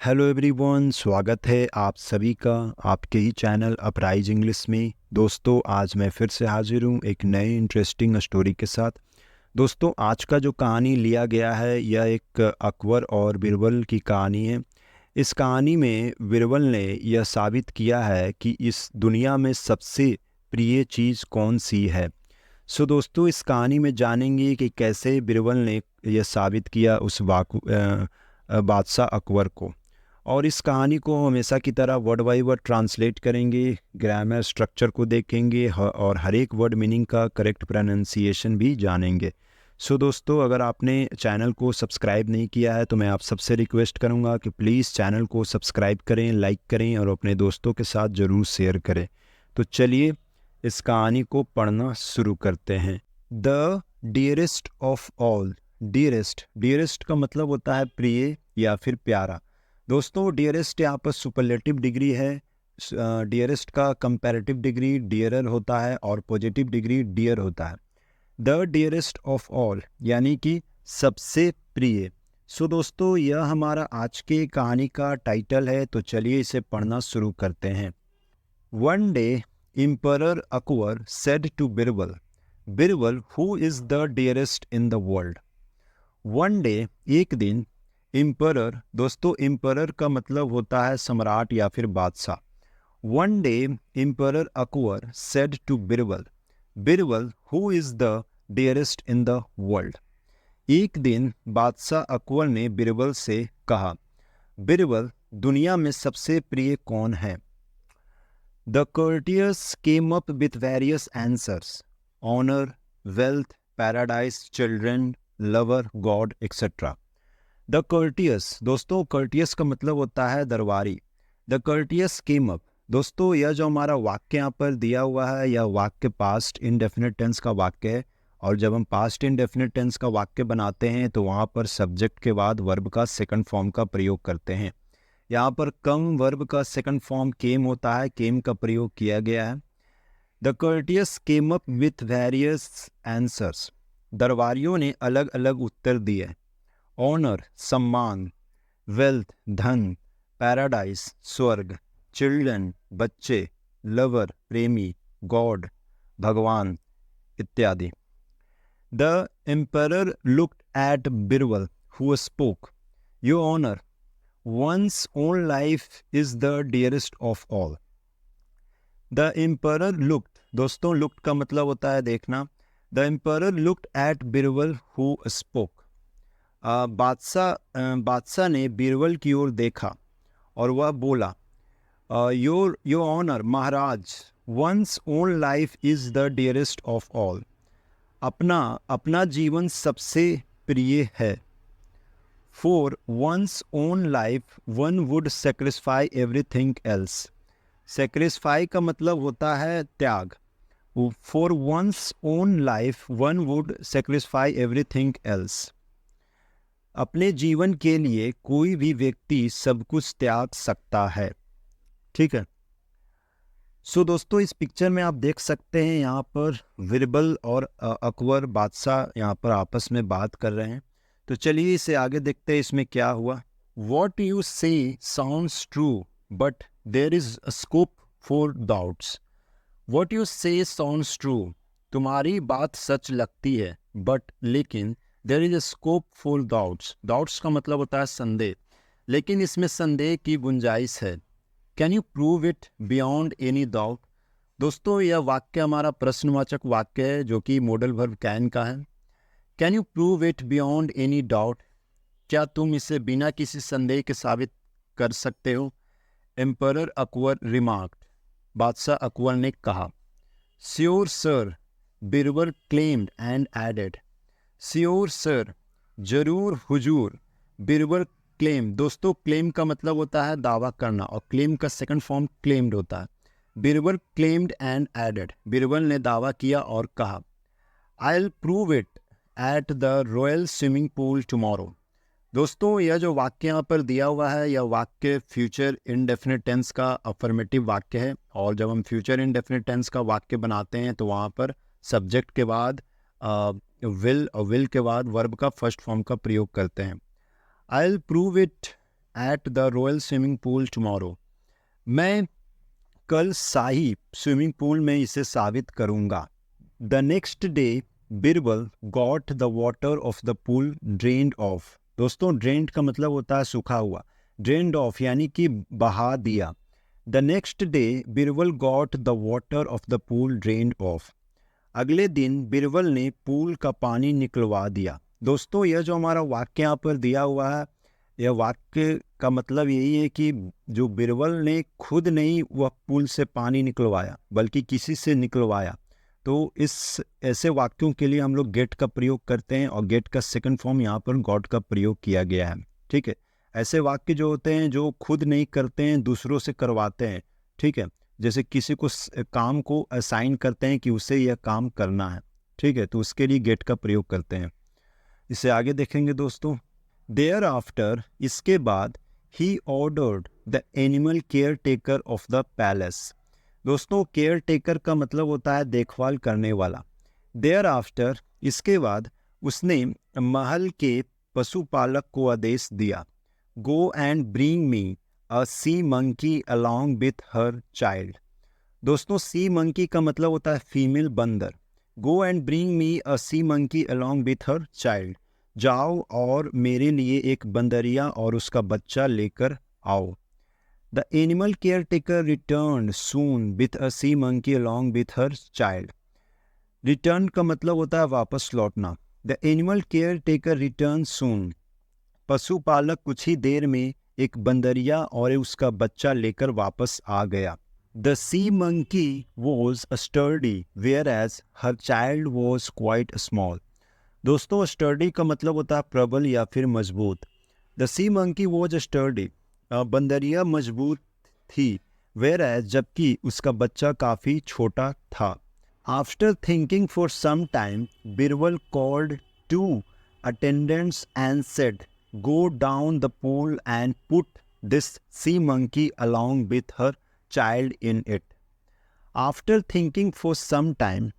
Hello everyone, स्वागत है आप सभी का आपके ही चैनल अपराइज इंग्लिश में। दोस्तों, आज मैं फिर से हाजिर हूँ एक नए इंटरेस्टिंग स्टोरी के साथ। दोस्तों, आज का जो कहानी लिया गया है यह एक अकबर और बिरबल की कहानी है। इस कहानी में बिरबल ने यह साबित किया है कि इस दुनिया में सबसे प्रिय चीज़ कौन सी है। दोस्तों, इस कहानी में जानेंगे कि कैसे बिरबल ने यह साबित किया उस बादशाह अकबर को। और इस कहानी को हमेशा की तरह वर्ड बाय वर्ड ट्रांसलेट करेंगे, ग्रामर स्ट्रक्चर को देखेंगे और हर एक वर्ड मीनिंग का करेक्ट प्रोनाउंसिएशन भी जानेंगे। दोस्तों, अगर आपने चैनल को सब्सक्राइब नहीं किया है तो मैं आप सबसे रिक्वेस्ट करूंगा कि प्लीज़ चैनल को सब्सक्राइब करें, लाइक करें और अपने दोस्तों के साथ ज़रूर शेयर करें। तो चलिए इस कहानी को पढ़ना शुरू करते हैं। The dearest of all. Dearest का मतलब होता है प्रिय या फिर प्यारा। दोस्तों, डियरेस्ट यहाँ पर सुपरलेटिव डिग्री है। डियरेस्ट का कंपैरेटिव डिग्री डियरर होता है और पॉजिटिव डिग्री डियर होता है। द डियरेस्ट ऑफ ऑल यानी कि सबसे प्रिय। दोस्तों, यह हमारा आज के कहानी का टाइटल है, तो चलिए इसे पढ़ना शुरू करते हैं। One day Emperor Akbar said to Birbal, Birbal, who is the dearest in the world? One day, एक दिन, Emperor, दोस्तों Emperor का मतलब होता है सम्राट या फिर बादशाह। One day, Emperor Akbar said to Birbal, Birbal, who is the dearest in the world? एक दिन बादशाह अकबर ने बिरबल से कहा, बिरबल, दुनिया में सबसे प्रिय कौन है? The courtiers came up with various answers: honor, wealth, paradise, children, lover, God, etc. The courtiers, दोस्तों courteous का मतलब होता है दरबारी। The courtiers came up, दोस्तों यह जो हमारा वाक्य यहाँ पर दिया हुआ है यह वाक्य पास्ट इंडेफिनिट टेंस का वाक्य है। और जब हम पास्ट इंडेफिनिट टेंस का वाक्य बनाते हैं तो वहाँ पर सब्जेक्ट के बाद वर्ब का सेकंड फॉर्म का प्रयोग करते हैं। यहाँ पर कम वर्ब का सेकंड फॉर्म केम होता है, केम का प्रयोग किया गया है। The courtiers came up with various answers, दरबारियों ने अलग अलग उत्तर दिए। ऑनर, सम्मान, वेल्थ, धन, पैराडाइज, स्वर्ग, चिल्ड्रन, बच्चे, लवर, प्रेमी, गॉड, भगवान इत्यादि। The emperor looked at Birbal who spoke, your honour, one's own life is the dearest of all. The emperor looked, दोस्तों looked का मतलब होता है देखना। The emperor looked at Birbal who spoke. बादशाह ने बिरबल की ओर देखा और वह बोला, your honor, Maharaj, one's own life is the dearest of all. अपना जीवन सबसे प्रिय है। For one's own life, one would sacrifice everything else. Sacrifice का मतलब होता है त्याग। For one's own life, one would sacrifice everything else. अपने जीवन के लिए कोई भी व्यक्ति सब कुछ त्याग सकता है। ठीक है। दोस्तों, इस पिक्चर में आप देख सकते हैं यहाँ पर बिरबल और अकबर बादशाह यहाँ पर आपस में बात कर रहे हैं। तो चलिए इसे आगे देखते हैं इसमें क्या हुआ। What you say sounds true, but there is a scope for doubts. What you say sounds true. तुम्हारी बात सच लगती है, but लेकिन there is a scope for doubts. Doubts का मतलब होता है संदेह, लेकिन इसमें संदेह की गुंजाइश है। Can you prove it beyond any doubt? दोस्तों, यह वाक्य हमारा प्रश्नवाचक वाक्य है जो कि मॉडल वर्ब कैन का है। Can you prove it beyond any doubt? क्या तुम इसे बिना किसी संदेह के साबित कर सकते हो? Emperor अकबर remarked, बादशाह अकबर ने कहा। Sure sir, Birbal claimed and added. Sure sir, जरूर हुजूर, बिरबल claim, दोस्तों claim का मतलब होता है दावा करना और claim का सेकंड फॉर्म claimed होता है। Birbal claimed and added, Birbal ने दावा किया और कहा, I'll prove it at the Royal Swimming Pool tomorrow. दोस्तों, यह जो वाक्य यहाँ पर दिया हुआ है यह वाक्य फ्यूचर इंडेफिनिट टेंस का अफर्मेटिव वाक्य है। और जब हम फ्यूचर इंडेफिनिट टेंस का वाक्य बनाते हैं तो वहाँ पर सब्जेक्ट के बाद विल और विल के बाद वर्ब का फर्स्ट फॉर्म का प्रयोग करते हैं। I'll prove it at the royal swimming pool tomorrow. मैं कल शाही स्विमिंग पूल में इसे साबित करूँगा। The next day Birbal got the water of the pool drained of. दोस्तों ड्रेन्ड का मतलब होता है सूखा हुआ, ड्रेन्ड ऑफ यानी कि बहा दिया। The next day Birbal got the water of the pool drained of. अगले दिन बिरबल ने पूल का पानी निकलवा दिया। दोस्तों यह जो हमारा वाक्य यहाँ पर दिया हुआ है, यह वाक्य का मतलब यही है कि जो बिरबल ने खुद नहीं वह पूल से पानी निकलवाया बल्कि किसी से निकलवाया। तो इस ऐसे वाक्यों के लिए हम लोग गेट का प्रयोग करते हैं और गेट का सेकंड फॉर्म यहाँ पर गॉट का प्रयोग किया गया है। ठीक है, ऐसे वाक्य जो होते हैं जो खुद नहीं करते हैं दूसरों से करवाते हैं। ठीक है, जैसे किसी को काम को असाइन करते हैं कि उसे यह काम करना है। ठीक है, तो उसके लिए गेट का प्रयोग करते हैं। इसे आगे देखेंगे दोस्तों। देयर आफ्टर, इसके बाद, he ordered the animal care taker of the palace. दोस्तों केयर टेकर का मतलब होता है देखभाल करने वाला। देयर आफ्टर, इसके बाद, उसने महल के पशुपालक को आदेश दिया, go and bring me a sea monkey along with her child. दोस्तों सी मंकी का मतलब होता है फीमेल बंदर। Go and bring me a sea monkey along with her child. जाओ और मेरे लिए एक बंदरिया और उसका बच्चा लेकर आओ। The animal care taker return soon with a sea monkey along with her child. Return का मतलब होता है वापस लौटना। The animal care taker return soon, पशुपालक कुछ ही देर में एक बंदरिया और उसका बच्चा लेकर वापस आ गया। The sea monkey was sturdy where as her child was quite small. दोस्तों स्टर्डी का मतलब होता है प्रबल या फिर मजबूत। The sea monkey was sturdy, बंदरिया मजबूत थी, वेयर एज जबकि उसका बच्चा काफ़ी छोटा था। After thinking for some time Birbal called to attendants and said, go down the pool and put this sea monkey along with her child in it. After thinking for some time,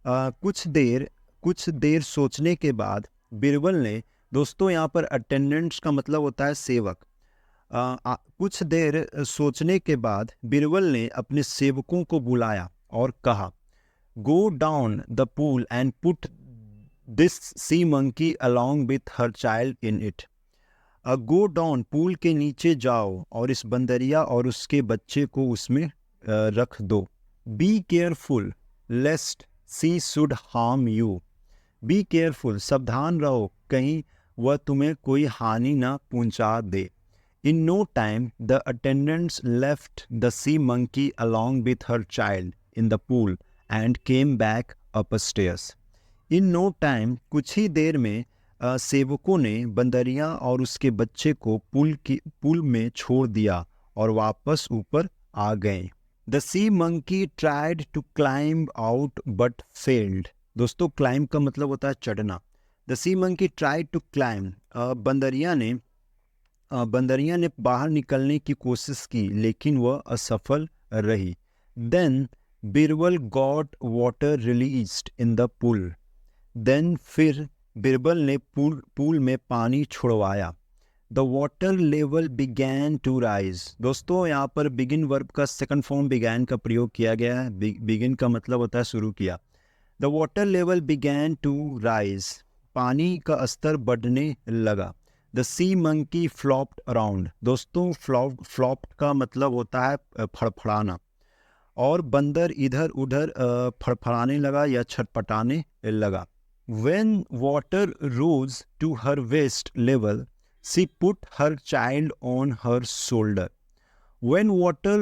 कुछ देर सोचने के बाद बिरबल ने, दोस्तों यहाँ पर अटेंडेंट्स का मतलब होता है सेवक। कुछ देर सोचने के बाद बिरबल ने अपने सेवकों को बुलाया और कहा, गो down the pool and put this sea monkey along with her child in it. Go down, pool के नीचे जाओ और इस बंदरिया और उसके बच्चे को उसमें रख दो। Be careful lest she should harm you. Be careful, सावधान रहो कहीं वह तुम्हें कोई हानि ना पहुंचा दे। In no time the attendants left the sea monkey along with her child in the pool and came back upstairs. In no time, कुछ ही देर में सेवकों ने बंदरिया और उसके बच्चे को पुल में छोड़ दिया और वापस ऊपर आ गए। The sea monkey tried to climb out but failed. दोस्तों क्लाइंब का मतलब होता है चढ़ना। The sea monkey tried to climb, बंदरिया ने बाहर निकलने की कोशिश की लेकिन वह असफल रही। Then Birbal got water released in the pool. Then फिर बिरबल ने पूल में पानी छुड़वाया। The water level began to rise. दोस्तों यहाँ पर बिगिन वर्ब का सेकंड फॉर्म बिगैन का प्रयोग किया गया है। बिगिन का मतलब होता है शुरू किया। The water level began to rise, पानी का स्तर बढ़ने लगा। The sea monkey flopped around. दोस्तों फ्लॉप्ड का मतलब होता है फड़फड़ाना, और बंदर इधर उधर फड़फड़ाने लगा या छटपटाने लगा। When water rose to her waist level, she put her child on her shoulder. When water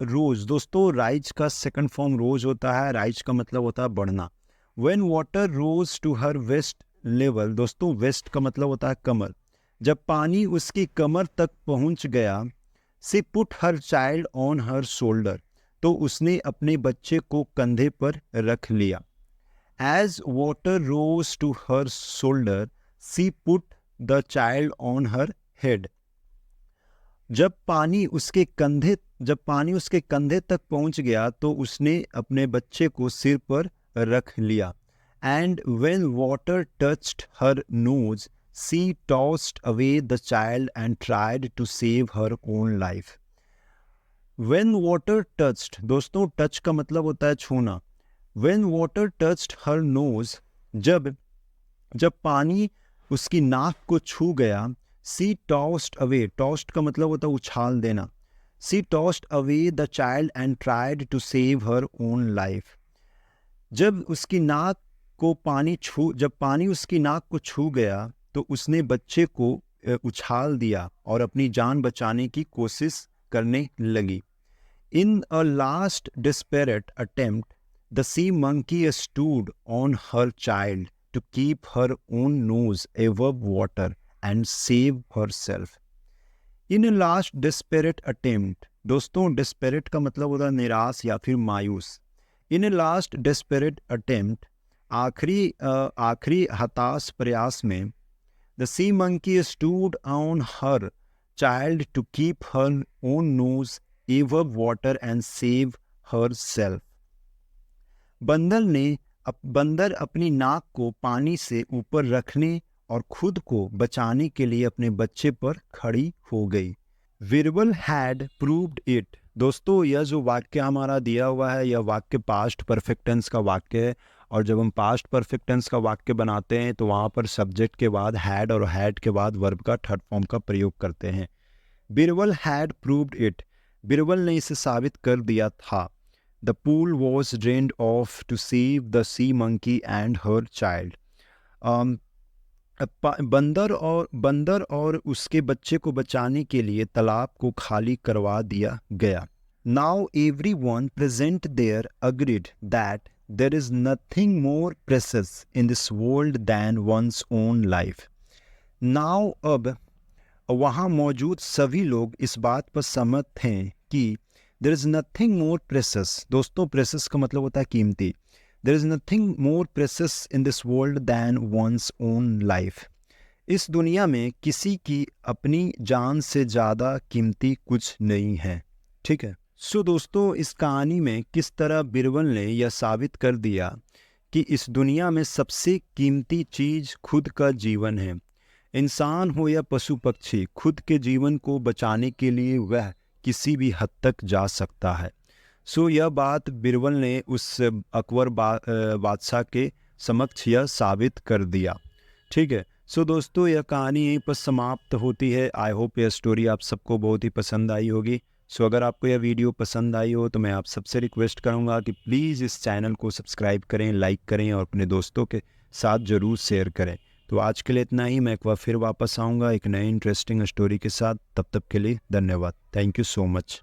rose, दोस्तों rise का सेकंड फॉर्म रोज होता है। rise का मतलब होता है बढ़ना। When water rose to her waist level, दोस्तों वेस्ट का मतलब होता है कमर। जब पानी उसकी कमर तक पहुंच गया, she put her child on her shoulder, तो उसने अपने बच्चे को कंधे पर रख लिया। As water rose to her shoulder, she put the child on her head. जब पानी उसके कंधे तक पहुंच गया तो उसने अपने बच्चे को सिर पर रख लिया। And when water touched her nose, she tossed away the child and tried to save her own life. When water touched, दोस्तों टच का मतलब होता है छूना। When water touched her nose, जब जब पानी उसकी नाक को छू गया, she tossed away, tossed का मतलब होता है उछाल देना। She tossed away the child and tried to save her own life. जब पानी उसकी नाक को छू गया तो उसने बच्चे को उछाल दिया और अपनी जान बचाने की कोशिश करने लगी। In a last desperate attempt, the sea monkey stood on her child to keep her own nose above water and save herself. In a last desperate attempt, दोस्तों desperate का मतलब होता है निराश या फिर मायूस। In a last desperate attempt, आखिरी हताश प्रयास में, the sea monkey stood on her child to keep her own nose above water and save herself. बंदर अपनी नाक को पानी से ऊपर रखने और खुद को बचाने के लिए अपने बच्चे पर खड़ी हो गई। Virabal had proved it. दोस्तों यह जो वाक्य हमारा दिया हुआ है, यह वाक्य पास्ट परफेक्ट टेंस का वाक्य है, और जब हम पास्ट परफेक्ट टेंस का वाक्य बनाते हैं तो वहाँ पर सब्जेक्ट के बाद हैड और हैड के बाद वर्ब का थर्ड फॉर्म का प्रयोग करते हैं। Virabal had proved it. Birbal ने इसे साबित कर दिया था। The pool was drained off to save the sea monkey and her child. बंदर और उसके बच्चे को बचाने के लिए तालाब को खाली करवा दिया गया। Now everyone present there agreed that there is nothing more precious in this world than one's own life. Now अब वहाँ मौजूद सभी लोग इस बात पर सहमत थे कि there is nothing more precious, दोस्तों precious का मतलब होता है कीमती। There is nothing more precious in this world than one's own life. इस दुनिया में किसी की अपनी जान से ज़्यादा कीमती कुछ नहीं है। ठीक है। सो दोस्तों इस कहानी में किस तरह बिरबल ने यह साबित कर दिया कि इस दुनिया में सबसे कीमती चीज़ खुद का जीवन है। इंसान हो या पशु पक्षी, खुद के जीवन को बचाने के लिए वह किसी भी हद तक जा सकता है। सो यह बात बिरबल ने उस अकबर बादशाह के समक्ष यह साबित कर दिया। ठीक है। सो दोस्तों यह कहानी यहीं पर समाप्त होती है। आई होप यह स्टोरी आप सबको बहुत ही पसंद आई होगी। सो अगर आपको यह वीडियो पसंद आई हो तो मैं आप सबसे रिक्वेस्ट करूंगा कि प्लीज़ इस चैनल को सब्सक्राइब करें, लाइक करें और अपने दोस्तों के साथ ज़रूर शेयर करें। तो आज के लिए इतना ही। मैं एक बार फिर वापस आऊँगा एक नए इंटरेस्टिंग स्टोरी के साथ। तब तक के लिए धन्यवाद। Thank you so much.